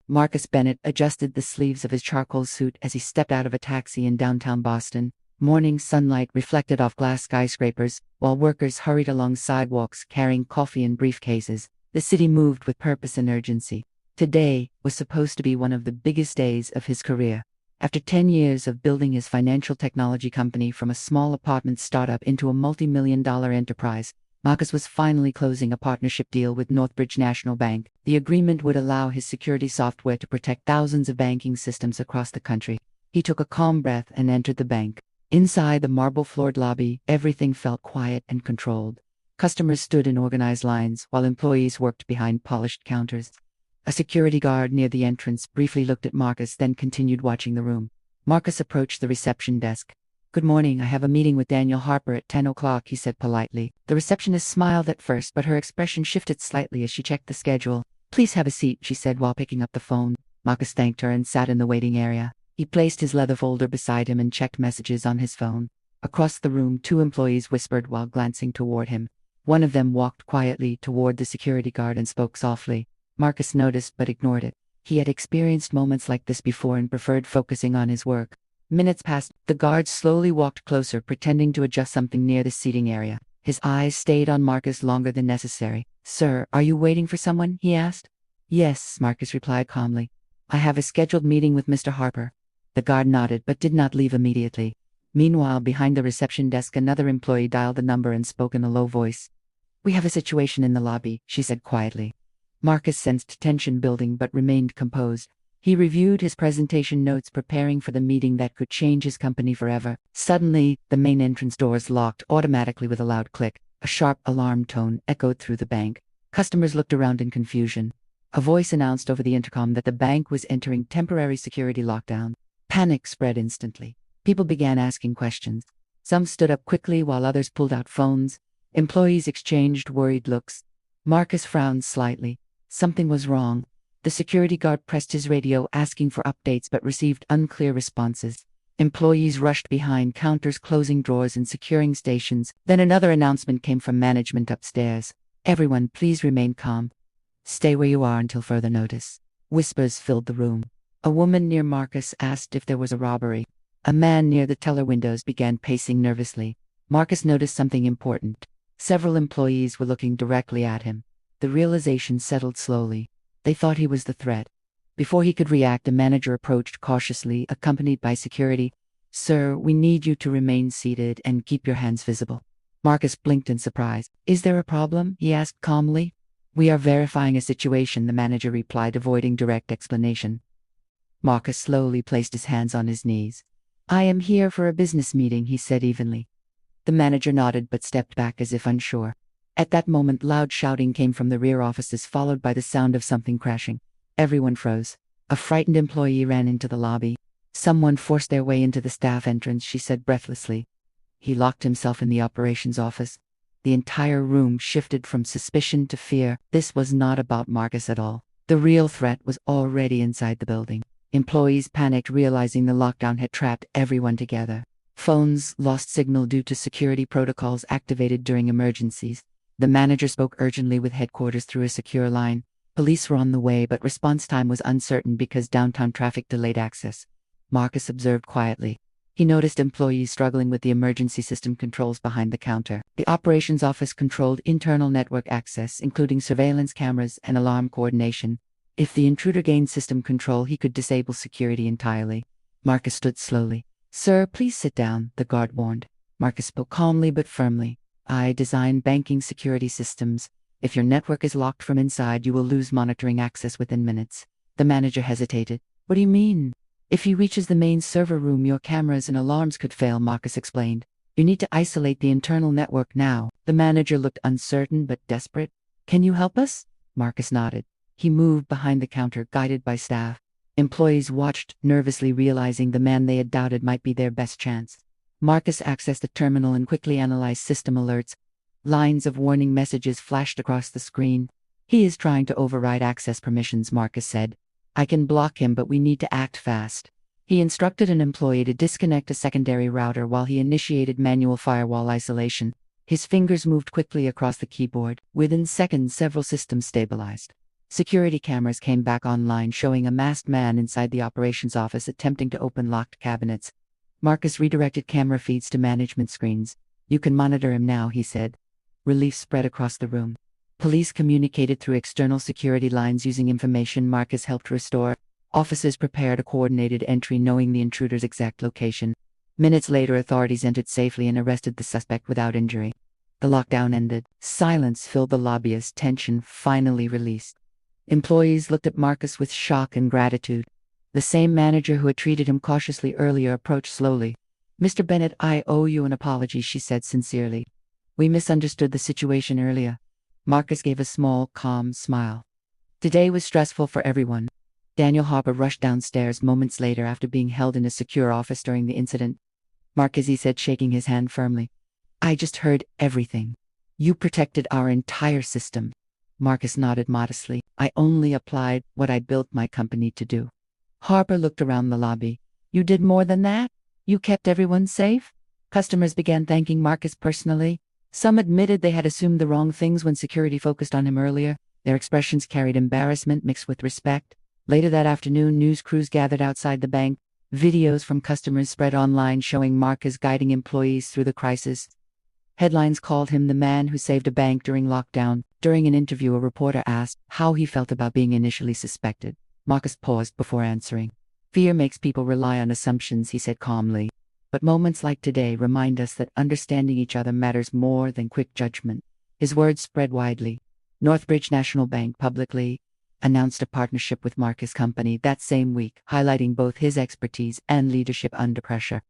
Marcus Bennett adjusted the sleeves of his charcoal suit as he stepped out of a taxi in downtown Boston. Morning sunlight reflected off glass skyscrapers, while workers hurried along sidewalks carrying coffee in briefcases. The city moved with purpose and urgency. Today was supposed to be one of the biggest days of his career. After 10 years of building his financial technology company from a small apartment startup into a multi-million-dollar enterprise, Marcus was finally closing a partnership deal with Northbridge National Bank. The agreement would allow his security software to protect thousands of banking systems across the country. He took a calm breath and entered the bank. Inside the marble-floored lobby, everything felt quiet and controlled. Customers stood in organized lines, while employees worked behind polished counters. A security guard near the entrance briefly looked at Marcus, then continued watching the room. Marcus approached the reception desk. "Good morning, I have a meeting with Daniel Harper at 10 o'clock, he said politely. The receptionist smiled at first, but her expression shifted slightly as she checked the schedule. "Please have a seat," she said while picking up the phone. Marcus thanked her and sat in the waiting area. He placed his leather folder beside him and checked messages on his phone. Across the room, two employees whispered while glancing toward him. One of them walked quietly toward the security guard and spoke softly. Marcus noticed but ignored it. He had experienced moments like this before and preferred focusing on his work. Minutes passed. The guard slowly walked closer, pretending to adjust something near the seating area. His eyes stayed on Marcus longer than necessary. "Sir, are you waiting for someone?" he asked. "Yes," Marcus replied calmly. "I have a scheduled meeting with Mr. Harper." The guard nodded but did not leave immediately. Meanwhile, behind the reception desk, another employee dialed the number and spoke in a low voice. "We have a situation in the lobby," she said quietly. Marcus sensed tension building but remained composed. He reviewed his presentation notes, preparing for the meeting that could change his company forever. Suddenly, the main entrance doors locked automatically with a loud click. A sharp alarm tone echoed through the bank. Customers looked around in confusion. A voice announced over the intercom that the bank was entering temporary security lockdown. Panic spread instantly. People began asking questions. Some stood up quickly while others pulled out phones. Employees exchanged worried looks. Marcus frowned slightly. Something was wrong. The security guard pressed his radio, asking for updates, but received unclear responses. Employees rushed behind counters, closing drawers and securing stations. Then another announcement came from management upstairs. "Everyone, please remain calm. Stay where you are until further notice." Whispers filled the room. A woman near Marcus asked if there was a robbery. A man near the teller windows began pacing nervously. Marcus noticed something important. Several employees were looking directly at him. The realization settled slowly. They thought he was the threat. Before he could react, a manager approached cautiously, accompanied by security. "Sir, we need you to remain seated and keep your hands visible." Marcus blinked in surprise. "Is there a problem?" he asked calmly. "We are verifying a situation," the manager replied, avoiding direct explanation. Marcus slowly placed his hands on his knees. "I am here for a business meeting," he said evenly. The manager nodded but stepped back as if unsure. At that moment, loud shouting came from the rear offices, followed by the sound of something crashing. Everyone froze. A frightened employee ran into the lobby. "Someone forced their way into the staff entrance," she said breathlessly. He locked himself in the operations office. The entire room shifted from suspicion to fear. This was not about Marcus at all. The real threat was already inside the building. Employees panicked, realizing the lockdown had trapped everyone together. Phones lost signal due to security protocols activated during emergencies. The manager spoke urgently with headquarters through a secure line. Police were on the way, but response time was uncertain because downtown traffic delayed access. Marcus observed quietly. He noticed employees struggling with the emergency system controls behind the counter. The operations office controlled internal network access, including surveillance cameras and alarm coordination. If the intruder gained system control, he could disable security entirely. Marcus stood slowly. "Sir, please sit down," the guard warned. Marcus spoke calmly but firmly. "I design banking security systems. If your network is locked from inside, you will lose monitoring access within minutes." The manager hesitated. "What do you mean?" "If he reaches the main server room, your cameras and alarms could fail," Marcus explained. "You need to isolate the internal network now." The manager looked uncertain but desperate. "Can you help us?" Marcus nodded. He moved behind the counter, guided by staff. Employees watched, nervously realizing the man they had doubted might be their best chance. Marcus accessed the terminal and quickly analyzed system alerts. Lines of warning messages flashed across the screen. "He is trying to override access permissions," Marcus said. "I can block him, but we need to act fast." He instructed an employee to disconnect a secondary router while he initiated manual firewall isolation. His fingers moved quickly across the keyboard. Within seconds, several systems stabilized. Security cameras came back online showing a masked man inside the operations office attempting to open locked cabinets. Marcus redirected camera feeds to management screens. "You can monitor him now," he said. Relief spread across the room. Police communicated through external security lines using information Marcus helped restore. Officers prepared a coordinated entry knowing the intruder's exact location. Minutes later, authorities entered safely and arrested the suspect without injury. The lockdown ended. Silence filled the lobby as tension finally released. Employees looked at Marcus with shock and gratitude. The same manager who had treated him cautiously earlier approached slowly. "Mr. Bennett, I owe you an apology," she said sincerely. "We misunderstood the situation earlier." Marcus gave a small, calm smile. Today was stressful for everyone. Daniel Harper rushed downstairs moments later after being held in a secure office during the incident. "Marcus," he said, shaking his hand firmly, "I just heard everything. You protected our entire system." Marcus nodded modestly. "I only applied what I built my company to do." Harper looked around the lobby. "You did more than that? You kept everyone safe?" Customers began thanking Marcus personally. Some admitted they had assumed the wrong things when security focused on him earlier. Their expressions carried embarrassment mixed with respect. Later that afternoon, news crews gathered outside the bank. Videos from customers spread online showing Marcus guiding employees through the crisis. Headlines called him the man who saved a bank during lockdown. During an interview, a reporter asked how he felt about being initially suspected. Marcus paused before answering. "Fear makes people rely on assumptions," he said calmly. "But moments like today remind us that understanding each other matters more than quick judgment." His words spread widely. Northbridge National Bank publicly announced a partnership with Marcus' company that same week, highlighting both his expertise and leadership under pressure.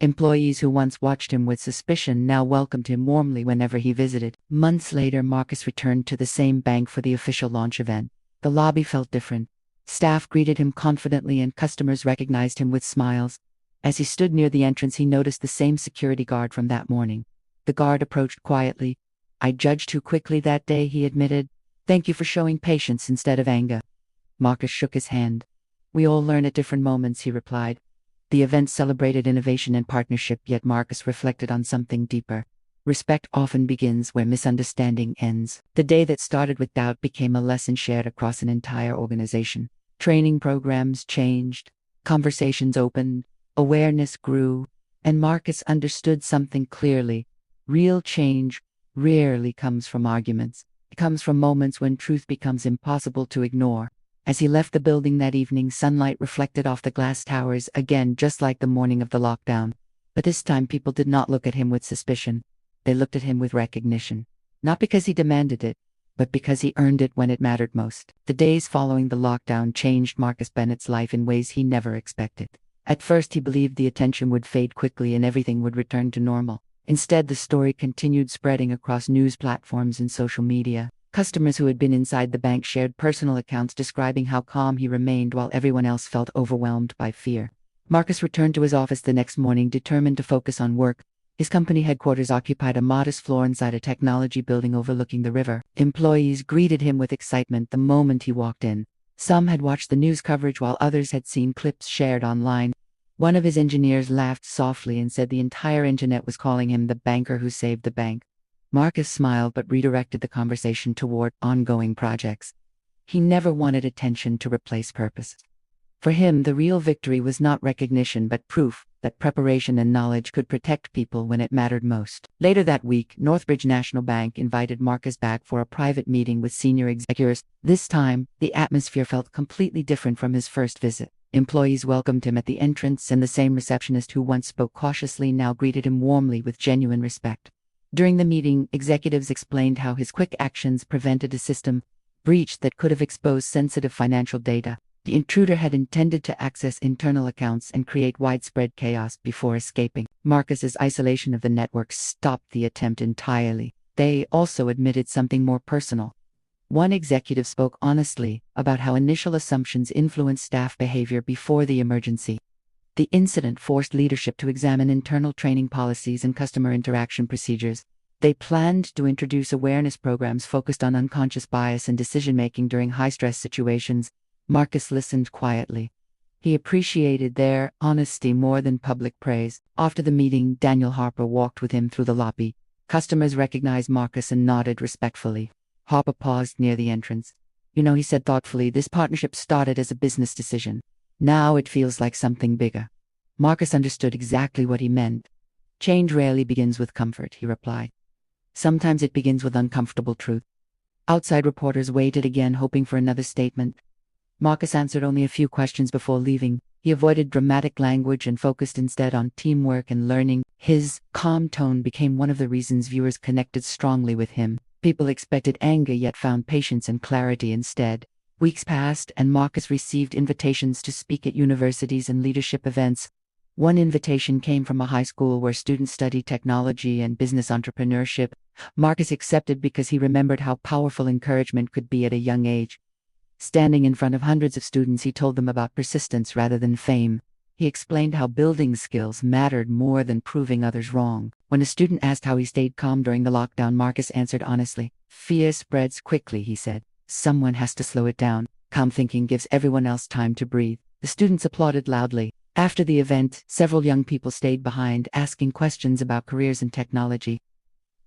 Employees who once watched him with suspicion now welcomed him warmly whenever he visited. Months later, Marcus returned to the same bank for the official launch event. The lobby felt different. Staff greeted him confidently and customers recognized him with smiles. As he stood near the entrance, he noticed the same security guard from that morning. The guard approached quietly. "I judged too quickly that day," he admitted. "Thank you for showing patience instead of anger." Marcus shook his hand. "We all learn at different moments," he replied. The event celebrated innovation and partnership, yet Marcus reflected on something deeper. Respect often begins where misunderstanding ends. The day that started with doubt became a lesson shared across an entire organization. Training programs changed, conversations opened, awareness grew, and Marcus understood something clearly. Real change rarely comes from arguments. It comes from moments when truth becomes impossible to ignore. As he left the building that evening, sunlight reflected off the glass towers again, just like the morning of the lockdown. But this time people did not look at him with suspicion. They looked at him with recognition. Not because he demanded it, but because he earned it when it mattered most. The days following the lockdown changed Marcus Bennett's life in ways he never expected. At first he believed the attention would fade quickly and everything would return to normal. Instead, the story continued spreading across news platforms and social media. Customers who had been inside the bank shared personal accounts describing how calm he remained while everyone else felt overwhelmed by fear. Marcus returned to his office the next morning, determined to focus on work. His company headquarters occupied a modest floor inside a technology building overlooking the river. Employees greeted him with excitement the moment he walked in. Some had watched the news coverage while others had seen clips shared online. One of his engineers laughed softly and said the entire internet was calling him the banker who saved the bank. Marcus smiled but redirected the conversation toward ongoing projects. He never wanted attention to replace purpose. For him, the real victory was not recognition but proof that preparation and knowledge could protect people when it mattered most. Later that week, Northbridge National Bank invited Marcus back for a private meeting with senior executives. This time, the atmosphere felt completely different from his first visit. Employees welcomed him at the entrance, and the same receptionist who once spoke cautiously now greeted him warmly with genuine respect. During the meeting, executives explained how his quick actions prevented a system breach that could have exposed sensitive financial data. The intruder had intended to access internal accounts and create widespread chaos before escaping. Marcus's isolation of the network stopped the attempt entirely. They also admitted something more personal. One executive spoke honestly about how initial assumptions influenced staff behavior before the emergency. The incident forced leadership to examine internal training policies and customer interaction procedures. They planned to introduce awareness programs focused on unconscious bias and decision-making during high-stress situations. Marcus listened quietly. He appreciated their honesty more than public praise. After the meeting, Daniel Harper walked with him through the lobby. Customers recognized Marcus and nodded respectfully. Harper paused near the entrance. He said thoughtfully, this partnership started as a business decision. Now it feels like something bigger. Marcus understood exactly what he meant. Change rarely begins with comfort, he replied. Sometimes it begins with uncomfortable truth. Outside reporters waited again, hoping for another statement. Marcus answered only a few questions before leaving. He avoided dramatic language and focused instead on teamwork and learning. His calm tone became one of the reasons viewers connected strongly with him. People expected anger yet found patience and clarity instead. Weeks passed and Marcus received invitations to speak at universities and leadership events. One invitation came from a high school where students study technology and business entrepreneurship. Marcus accepted because he remembered how powerful encouragement could be at a young age. Standing in front of hundreds of students, he told them about persistence rather than fame. He explained how building skills mattered more than proving others wrong. When a student asked how he stayed calm during the lockdown, Marcus answered honestly. Fear spreads quickly, he said. Someone has to slow it down. Calm thinking gives everyone else time to breathe. The students applauded loudly. After the event, several young people stayed behind, asking questions about careers in technology.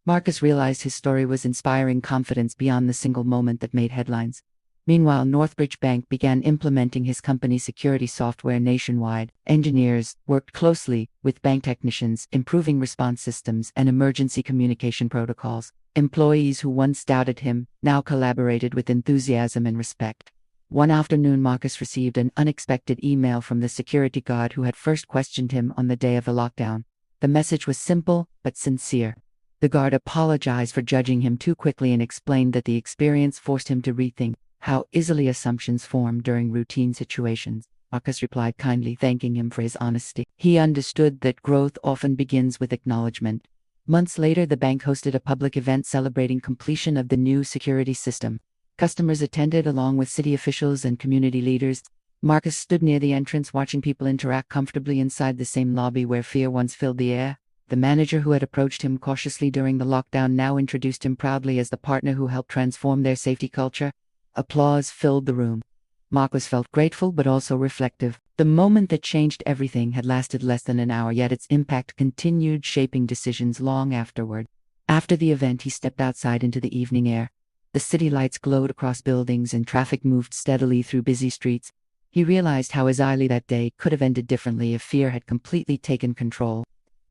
Marcus realized his story was inspiring confidence beyond the single moment that made headlines. Meanwhile, Northbridge Bank began implementing his company's security software nationwide. Engineers worked closely with bank technicians, improving response systems and emergency communication protocols. Employees who once doubted him now collaborated with enthusiasm and respect. One afternoon, Marcus received an unexpected email from the security guard who had first questioned him on the day of the lockdown. The message was simple but sincere. The guard apologized for judging him too quickly and explained that the experience forced him to rethink how easily assumptions form during routine situations. Marcus replied kindly, thanking him for his honesty. He understood that growth often begins with acknowledgement. Months later, the bank hosted a public event celebrating completion of the new security system. Customers attended along with city officials and community leaders. Marcus stood near the entrance watching people interact comfortably inside the same lobby where fear once filled the air. The manager who had approached him cautiously during the lockdown now introduced him proudly as the partner who helped transform their safety culture. Applause filled the room. Marcus felt grateful but also reflective. The moment that changed everything had lasted less than an hour, yet its impact continued shaping decisions long afterward. After the event, he stepped outside into the evening air. The city lights glowed across buildings and traffic moved steadily through busy streets. He realized how easily that day could have ended differently if fear had completely taken control.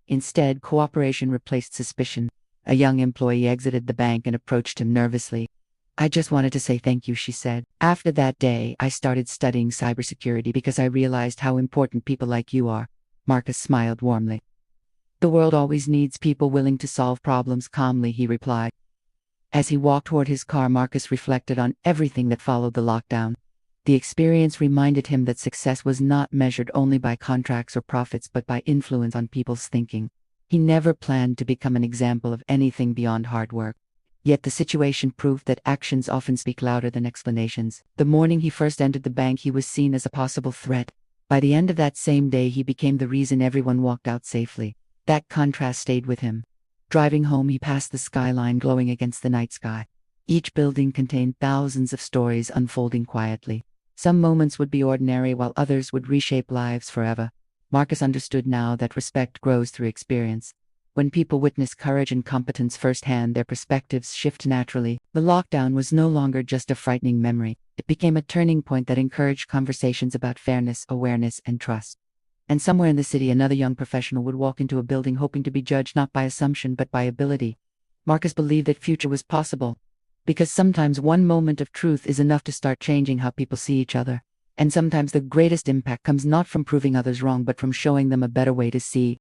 Instead, cooperation replaced suspicion. A young employee exited the bank and approached him nervously. I just wanted to say thank you, she said. After that day, I started studying cybersecurity because I realized how important people like you are. Marcus smiled warmly. The world always needs people willing to solve problems calmly, he replied. As he walked toward his car, Marcus reflected on everything that followed the lockdown. The experience reminded him that success was not measured only by contracts or profits but by influence on people's thinking. He never planned to become an example of anything beyond hard work. Yet the situation proved that actions often speak louder than explanations. The morning he first entered the bank, he was seen as a possible threat. By the end of that same day, he became the reason everyone walked out safely. That contrast stayed with him. Driving home, he passed the skyline glowing against the night sky. Each building contained thousands of stories unfolding quietly. Some moments would be ordinary, while others would reshape lives forever. Marcus understood now that respect grows through experience. When people witness courage and competence firsthand, their perspectives shift naturally. The lockdown was no longer just a frightening memory. It became a turning point that encouraged conversations about fairness, awareness, and trust. And somewhere in the city, another young professional would walk into a building hoping to be judged not by assumption but by ability. Marcus believed that future was possible. Because sometimes one moment of truth is enough to start changing how people see each other. And sometimes the greatest impact comes not from proving others wrong but from showing them a better way to see.